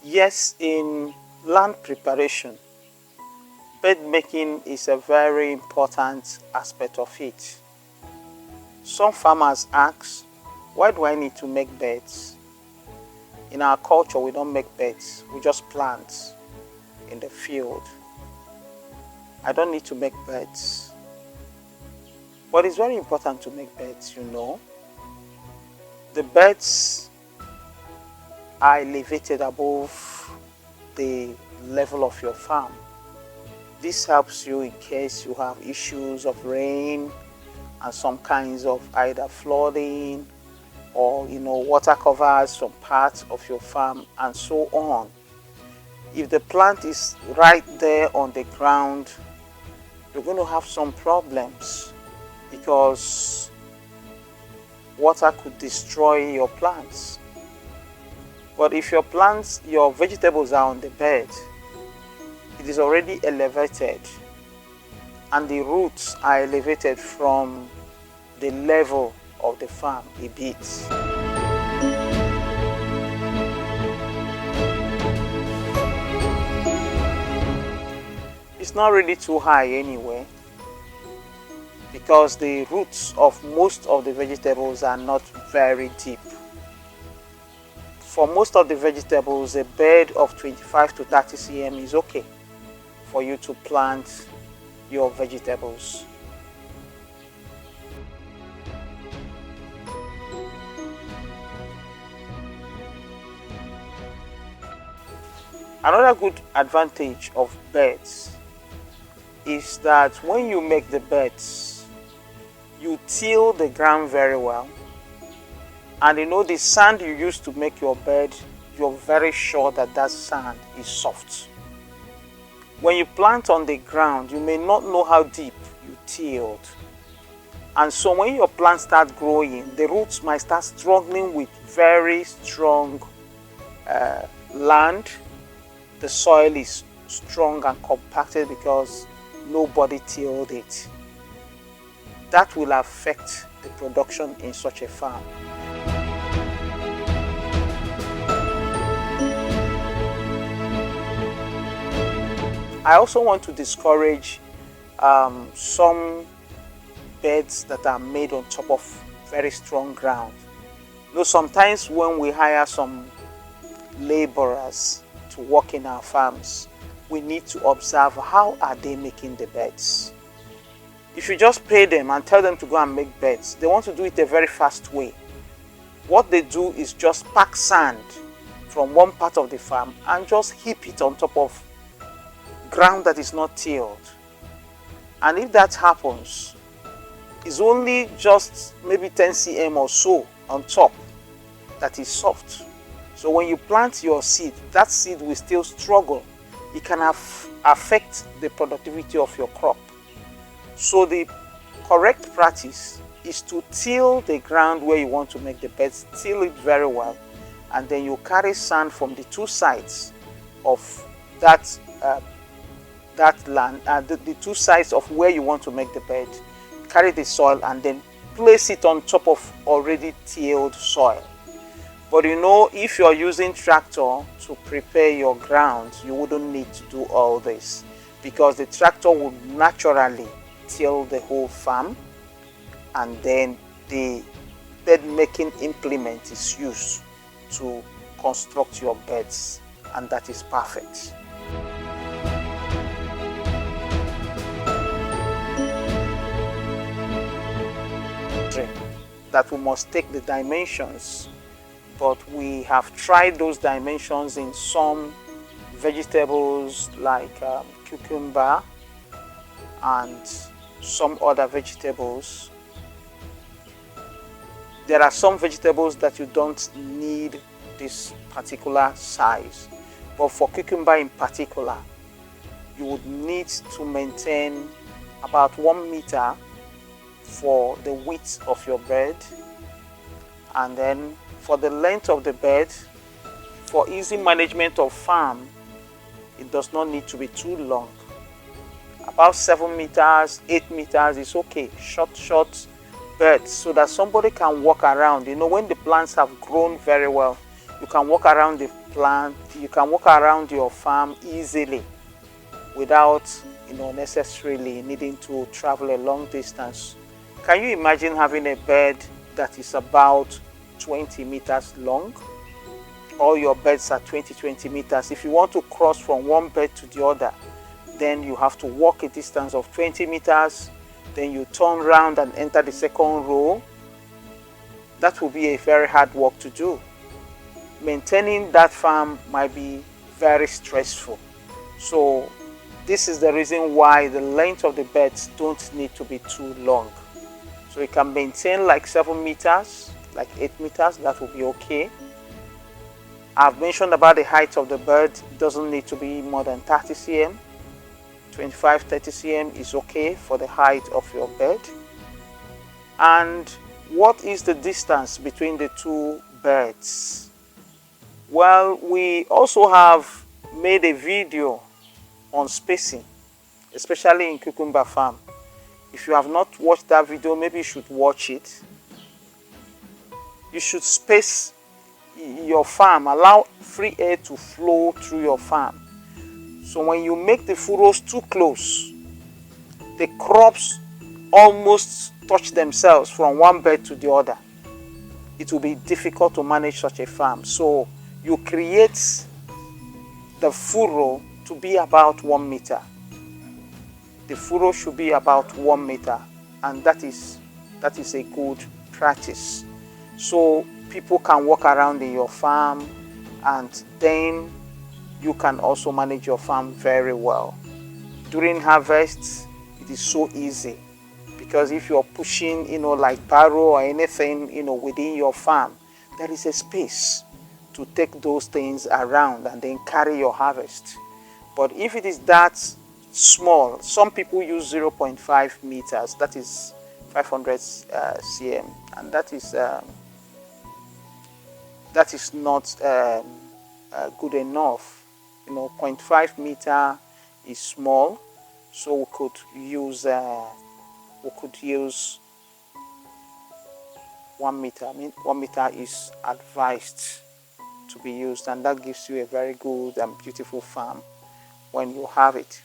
Yes, in land preparation, bed making is a very important aspect of it. Some farmers ask, why do I need to make beds? In our culture, we don't make beds, we just plant in the field. I don't need to make beds. But it's very important to make beds, you know. The beds are elevated above the level of your farm. This helps you in case you have issues of rain and some kinds of either flooding or water covers some parts of your farm and so on. If the plant is right there on the ground, you're going to have some problems because water could destroy your plants. But if your vegetables are on the bed, it is already elevated and the roots are elevated from the level of the farm a bit. It's not really too high anyway, because the roots of most of the vegetables are not very deep. For most of the vegetables, a bed of 25 to 30 cm is okay for you to plant your vegetables. Another good advantage of beds is that when you make the beds, you till the ground very well, and the sand you use to make your bed, you're very sure that sand is soft. When you plant on the ground, you may not know how deep you tilled, and so when your plant starts growing, the roots might start struggling with very strong land. The soil is strong and compacted because nobody tilled it. That will affect the production in such a farm. I also want to discourage some beds that are made on top of very strong ground. Sometimes when we hire some laborers to work in our farms, we need to observe how are they making the beds. If you just pay them and tell them to go and make beds, they want to do it a very fast way. What they do is just pack sand from one part of the farm and just heap it on top of ground that is not tilled. And if that happens, it's only just maybe 10 cm or so on top that is soft. So when you plant your seed, that seed will still struggle. It can affect the productivity of your crop. So the correct practice is to till the ground where you want to make the beds, till it very well, and then you carry sand from the two sides of that land, the two sides of where you want to make the bed. Carry the soil and then place it on top of already tilled soil. But if you're using tractor to prepare your ground, you wouldn't need to do all this, because the tractor would naturally till the whole farm, and then the bed making implement is used to construct your beds, and that is perfect. That we must take the dimensions, but we have tried those dimensions in some vegetables like cucumber and some other vegetables. There are some vegetables that you don't need this particular size, but for cucumber in particular, you would need to maintain about 1 meter for the width of your bed, and then for the length of the bed. For easy management of farm, it does not need to be too long. About 7 meters, 8 meters is okay. Short beds, so that somebody can walk around. When the plants have grown very well, You can walk around the plant, you can walk around your farm easily without necessarily needing to travel a long distance. Can you imagine having a bed that is about 20 meters long? All your beds are 20 meters. If you want to cross from one bed to the other, then you have to walk a distance of 20 meters, then you turn around and enter the second row. That will be a very hard work to do. Maintaining that farm might be very stressful. So this is the reason why the length of the beds don't need to be too long. So you can maintain like 7 meters, like 8 meters, that will be okay. I've mentioned about the height of the bed. It doesn't need to be more than 30 cm. 25-30 cm is okay for the height of your bed. And what is the distance between the two beds? Well, we also have made a video on spacing, especially in cucumber farm. If you have not watched that video, maybe you should watch it. You should space your farm, allow free air to flow through your farm. So when you make the furrows too close, the crops almost touch themselves from one bed to the other. It will be difficult to manage such a farm. So you create the furrow to be about 1 meter. The furrow should be about 1 meter, and that is a good practice. So people can walk around in your farm, and then you can also manage your farm very well. During harvest, it is so easy, because if you're pushing, like barrow or anything, within your farm, there is a space to take those things around and then carry your harvest. But if it is that small, some people use 0.5 meters, that is 500 cm, and that is not good enough. 0.5 meter is small, so we could use 1 meter. 1 meter is advised to be used, and that gives you a very good and beautiful farm when you have it.